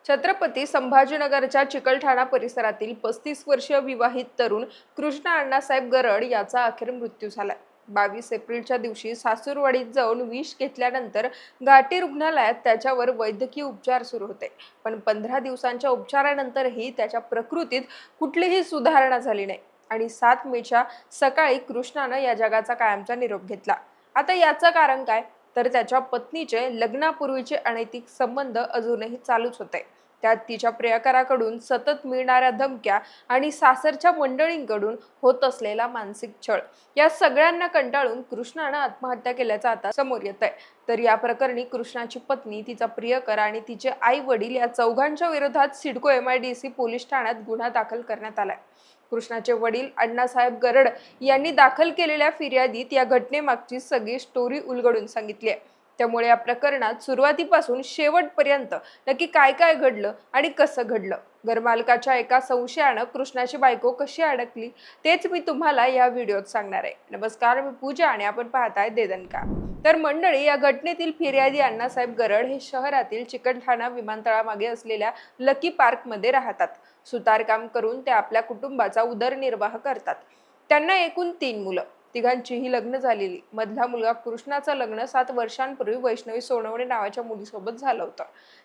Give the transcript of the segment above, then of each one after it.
छत्रपती संभाजीनगरच्या चिकलठाणा परिसरातील 35 वर्षीय विवाहित तरुण कृष्णा अण्णासाहेब गरड याचा अखेर मृत्यू झाला। 22 एप्रिलच्या दिवशी सासूरवाडीत जाऊन विष घेतल्यानंतर घाटी रुग्णालयात त्याच्यावर वैद्यकीय उपचार सुरू होते। पण 15 दिवसांच्या उपचारानंतरही त्याच्या प्रकृतीत कुठलीही सुधारणा झाली नाही आणि 7 मेच्या सकाळी कृष्णानं या जगाचा कायमचा निरोप घेतला। आता याचं कारण काय? तर त्याच्या पत्नीचे लग्नापूर्वीचे अनैतिक संबंध अजूनही चालूच होते। त्यात तिच्या प्रियकराकडून सतत मिळणाऱ्या धमक्या आणि सासरच्या मंडळींकडून होत असलेला मानसिक छळ, या सगळ्यांना कंटाळून कृष्णानं आत्महत्या केल्याचं आता समोर येत आहे। तर या प्रकरणी कृष्णाची पत्नी, तिचा प्रियकर आणि तिचे आई वडील या चौघांच्या विरोधात सिडको MIDC पोलीस ठाण्यात गुन्हा दाखल करण्यात आलाय। कृष्णाचे वडील अण्णासाहेब गरड यांनी दाखल केलेल्या फिर्यादीत या घटनेमागची सगळी स्टोरी उलगडून सांगितली आहे। त्यामुळे या प्रकरणात सुरुवातीपासून शेवटपर्यंत नक्की काय काय घडलं आणि कसं घडलं, घरमालकाच्या एका संशयानं कृष्णाची बायको कशी अडकली, तेच मी तुम्हाला या व्हिडिओत सांगणार आहे। नमस्कार, मी पूजा आणि आपण पाहताय देदनका। तर मंडळी, या घटनेतील फिर्यादी अण्णासाहेब गरड हे शहरातील चिकलठाणा विमानतळामागे असलेल्या लकी पार्क मध्ये राहतात। सुतारकाम करून ते आपल्या कुटुंबाचा उदरनिर्वाह करतात। त्यांना एकूण 3 मुलं, तिघांचीही लग्न झालेली। मधला मुलगा कृष्णाचं लग्न 7 वर्षांपूर्वी वैष्णवी सोनवणे नावाच्या मुलीसोबत झालं होतं।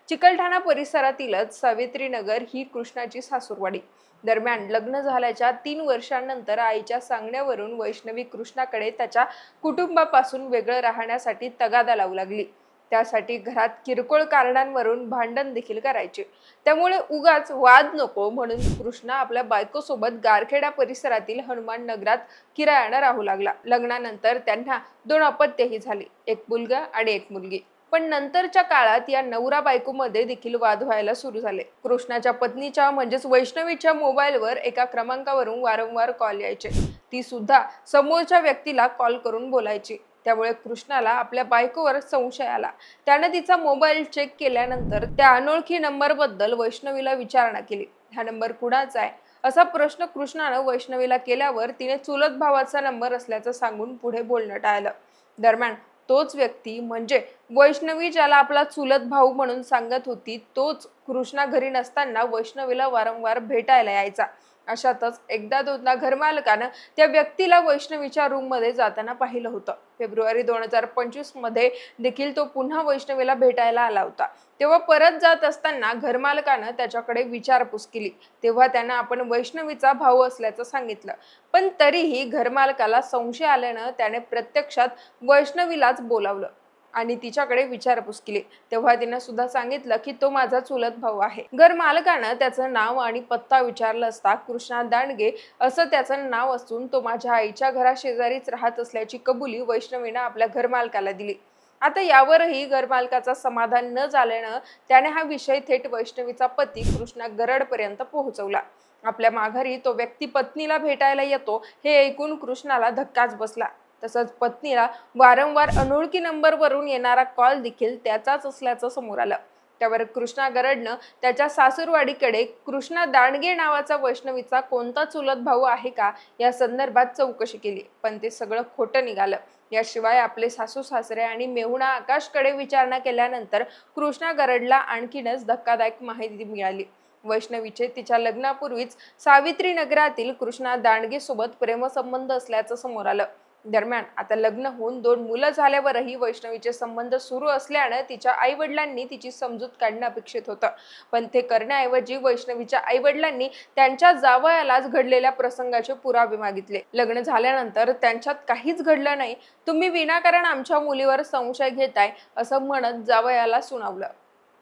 चिकलठाणा परिसरातीलच सावित्रीनगर ही कृष्णाची सासूरवाडी। दरम्यान लग्न झाल्याच्या 3 वर्षांनंतर आईच्या सांगण्यावरून वैष्णवी कृष्णाकडे त्याच्या कुटुंबापासून वेगळं राहण्यासाठी तगादा लावू लागली। त्यासाठी घरात किरकोळ कारणांवरून भांडण देखील करायचे। त्यामुळे उगाच वाद नको म्हणून कृष्णा आपल्या बायकोसोबत गारखेडा परिसरातील हनुमान नगरात किरायानं राहू लागला। लग्नानंतर त्यांना 2 अपत्यही झाली, एक मुलगा आणि एक मुलगी। पण नंतरच्या काळात या नवरा बायकोमध्ये देखील वाद व्हायला सुरू झाले। कृष्णाच्या पत्नीच्या म्हणजेच वैष्णवीच्या मोबाईलवर एका क्रमांकावरून वारंवार कॉल यायचे। ती सुद्धा समोरच्या व्यक्तीला कॉल करून बोलायची। त्यामुळे कृष्णाला आपल्या बायकोवर संशय आला। त्याने तिचा मोबाईल चेक केल्यानंतर त्या अनोळखी नंबरबद्दल वैष्णवीला विचारणा केली। हा नंबर कुणाचा आहे असा प्रश्न कृष्णानं वैष्णवीला केल्यावर तिने चुलत भावाचा नंबर असल्याचं सांगून पुढे बोलणं टाळलं। दरम्यान तोच व्यक्ती म्हणजे वैष्णवी ज्याला आपला चुलत भाऊ म्हणून सांगत होती, तोच कृष्णा घरी नसताना वैष्णवीला वारंवार भेटायला यायचा। अशातच एकदा दोनदा घरमालकानं त्या व्यक्तीला वैष्णवीच्या रूम मध्ये जाताना पाहिलं होतं। फेब्रुवारी 2025 मध्ये देखील तो पुन्हा वैष्णवीला भेटायला आला होता। तेव्हा परत जात असताना घरमालकानं त्याच्याकडे विचारपूस केली। तेव्हा त्यानं आपण वैष्णवीचा भाऊ असल्याचं सांगितलं। पण तरीही घरमालकाला संशय आल्यानं त्याने प्रत्यक्षात वैष्णवीलाच बोलावलं आणि तिच्याकडे विचारपूस केली। तेव्हा तिने सुद्धा सांगितलं की तो माझा चुलत भाऊ आहे। घर मालकानं त्याचं नाव आणि पत्ता विचारलं असता कृष्णा दांडगे असं त्याचं नाव असून तो माझ्या आईच्या घराशेजारीच राहत असल्याची कबुली वैष्णवीनं आपल्या घरमालकाला दिली। आता यावरही घरमालकाचा समाधान न झाल्यानं त्याने हा विषय थेट वैष्णवीचा पती कृष्णा गरड पर्यंत पोहोचवला। आपल्या माघारी तो व्यक्ती पत्नीला भेटायला येतो हे ऐकून कृष्णाला धक्काच बसला। तसंच पत्नीला वारंवार अनोळखी नंबरवरून येणारा कॉल देखील त्याचाच असल्याचं समोर आलं। त्यावर कृष्णा गरडनं त्याच्या सासूरवाडीकडे कृष्णा दांडगे नावाचा वैष्णवीचा कोणता चुलत भाऊ आहे का या संदर्भात चौकशी केली, पण ते सगळं खोटं निघालं। याशिवाय आपले सासू सासरे आणि मेहुणा आकाशकडे विचारणा केल्यानंतर कृष्णा गरडला आणखीनच धक्कादायक माहिती मिळाली। वैष्णवीचे तिच्या लग्नापूर्वीच सावित्री नगरातील कृष्णा दांडगे सोबत प्रेमसंबंध असल्याचं समोर आलं। दरम्यान आता लग्न होऊन 2 मुलं झाल्यावरही वैष्णवीचे संबंध सुरू असल्यानं तिच्या आई वडिलांनी तिची समजूत काढणं अपेक्षित होतं। पण ते करण्याऐवजी वैष्णवीच्या आई वडिलांनी त्यांच्या जावयालाच घडलेल्या प्रसंगाचे पुरावे मागितले। लग्न झाल्यानंतर त्यांच्यात काहीच घडलं नाही, तुम्ही विनाकारण आमच्या मुलीवर संशय घेताय असं म्हणत जावयाला सुनावलं।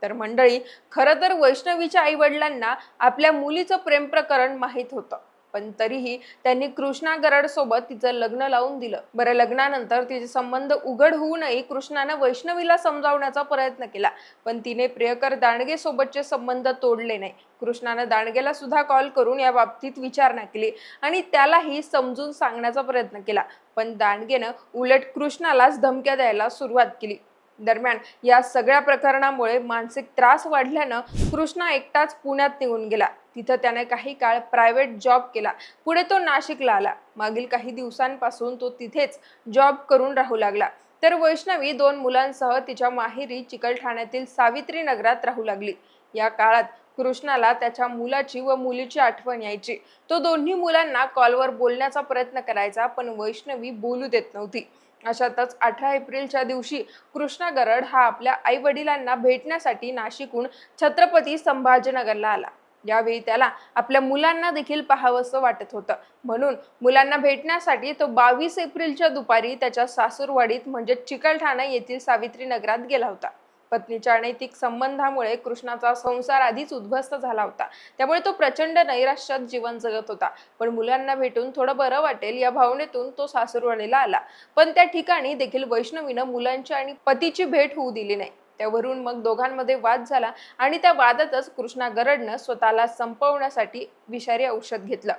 तर मंडळी, खरं तर वैष्णवीच्या आई वडिलांना आपल्या मुलीचं प्रेम प्रकरण माहीत होतं, पण तरीही त्यांनी कृष्णा गरड सोबत तिचं लग्न लावून दिलं। बरं, लग्नानंतर तिचे संबंध उघड होऊनही कृष्णानं वैष्णवीला समजावण्याचा प्रयत्न केला, पण तिने प्रियकर दांडगे सोबतचे संबंध तोडले नाही। कृष्णानं दांडगेला सुद्धा कॉल करून या बाबतीत विचारणा केली आणि त्यालाही समजून सांगण्याचा प्रयत्न केला, पण दांडगेनं उलट कृष्णालाच धमक्या द्यायला सुरुवात केली। दरम्यान या सगळ्या प्रकरणामुळे मानसिक त्रास वाढल्यानं कृष्णा एकटाच पुण्यात निघून गेला। तिथं त्याने काही काळ प्रायव्हेट जॉब केला। पुढे तो नाशिकला आला। मागील काही दिवसांपासून तो तिथेच जॉब करून राहू लागला। तर वैष्णवी 2 मुलांसह तिच्या माहेरी चिकलठाण्यातील सावित्री नगरात राहू लागली। या काळात कृष्णाला त्याच्या मुलाची व मुलीची आठवण यायची. तो दोन्ही मुलांना कॉलवर बोलण्याचा प्रयत्न करायचा, पण वैष्णवी बोलू देत नव्हती. अशातच 18 एप्रिलच्या दिवशी कृष्णा गरड हा आपल्या आई वडिलांना भेटण्यासाठी नाशिकहून छत्रपती संभाजीनगरला आला. यावेळी त्याला आपल्या मुलांना देखील पाहावंसं वाटत होतं. म्हणून मुलांना भेटण्यासाठी तो 22 एप्रिलच्या दुपारी त्याच्या सासूरवाडीत म्हणजे चिकलठाणा येथील सावित्री नगरात गेला होता. पत्नीच्या अनैतिक संबंधामुळे कृष्णाचा संसार आधीच उद्ध्वस्त झाला होता. त्यामुळे तो प्रचंड नैराश्यात जीवन जगत होता. पण मुलांना भेटून थोडं बरं वाटेल या भावनेतून तो सासूरवाडीला आला. पण त्या ठिकाणी देखील वैष्णवीनं मुलांची आणि पतीची भेट होऊ दिली नाही. त्यावरून मग दोघांमध्ये वाद झाला आणि त्या वादातच कृष्णा गरडनं स्वतःला संपवण्यासाठी विषारी औषध घेतलं.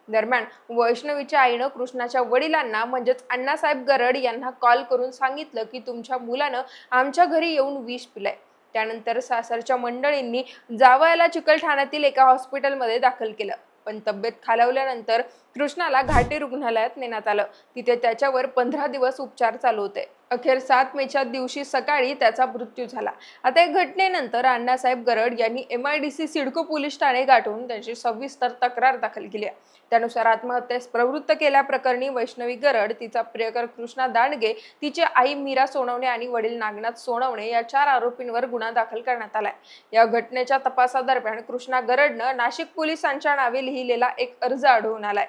दरम्यान वैष्णवीच्या आईनं कृष्णाच्या वडिलांना म्हणजेच अण्णासाहेब गरड यांना कॉल करून सांगितलं की तुमच्या मुलानं आमच्या घरी येऊन विष पिलंय. त्यानंतर सासरच्या मंडळींनी जावयाला चिकलठाण्यातील एका हॉस्पिटलमध्ये दाखल केलं. पण तब्येत खालावल्यानंतर कृष्णाला घाटी रुग्णालयात नेण्यात आलं. तिथे त्याच्यावर 15 दिवस उपचार चालू होते. अखेर 7 मेच्या दिवशी सकाळी त्याचा मृत्यू झाला. आता या घटनेनंतर अण्णासाहेब गरड यांनी MIDC सिडको पोलीस ठाणे गाठून त्यांची सविस्तर तक्रार दाखल केली आहे. त्यानुसार आत्महत्येस प्रवृत्त केल्याप्रकरणी वैष्णवी गरड, तिचा प्रियकर कृष्णा दांडगे, तिची आई मीरा सोनवणे आणि वडील नागनाथ सोनवणे या 4 आरोपींवर गुन्हा दाखल करण्यात आलाय. या घटनेच्या तपासादरम्यान कृष्णा गरडनं नाशिक पोलिसांच्या नावे लिहिलेला एक अर्ज आढळून आलाय.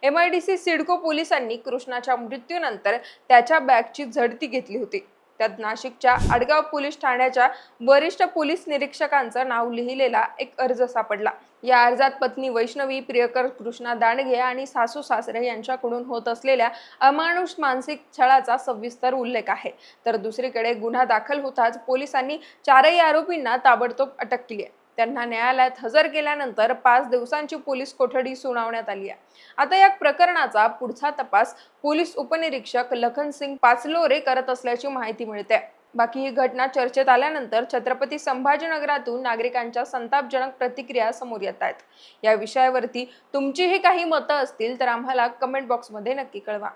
MIDC सिडको पोलिसांनी कृष्णाच्या मृत्यूनंतर त्याच्या बॅगची झडती घेतली होती. त्यात नाशिकच्या आडगाव पोलीस ठाण्याच्या वरिष्ठ पोलीस निरीक्षकांचं नाव लिहिलेला एक अर्ज सापडला. या अर्जात पत्नी वैष्णवी, प्रियकर कृष्णा दांडगे आणि सासू सासरे यांच्याकडून होत असलेल्या अमानुष मानसिक छळाचा सविस्तर उल्लेख आहे. तर दुसरीकडे गुन्हा दाखल होताच पोलिसांनी 4ही आरोपींना ताबडतोब अटक केली आहे. त्यांना न्यायालयात हजर केल्यानंतर 5 दिवसांची पोलीस कोठडी सुनावण्यात आली आहे. आता या प्रकरणाचा पुढचा तपास पोलीस उपनिरीक्षक लखनसिंग पाचलोरे करत असल्याची माहिती मिळते. बाकी ही घटना चर्चेत आल्यानंतर छत्रपती संभाजीनगरातून नागरिकांच्या संतापजनक प्रतिक्रिया समोर येत आहेत. या विषयावरती तुमचीही काही मतं असतील तर आम्हाला कमेंट बॉक्समध्ये नक्की कळवा.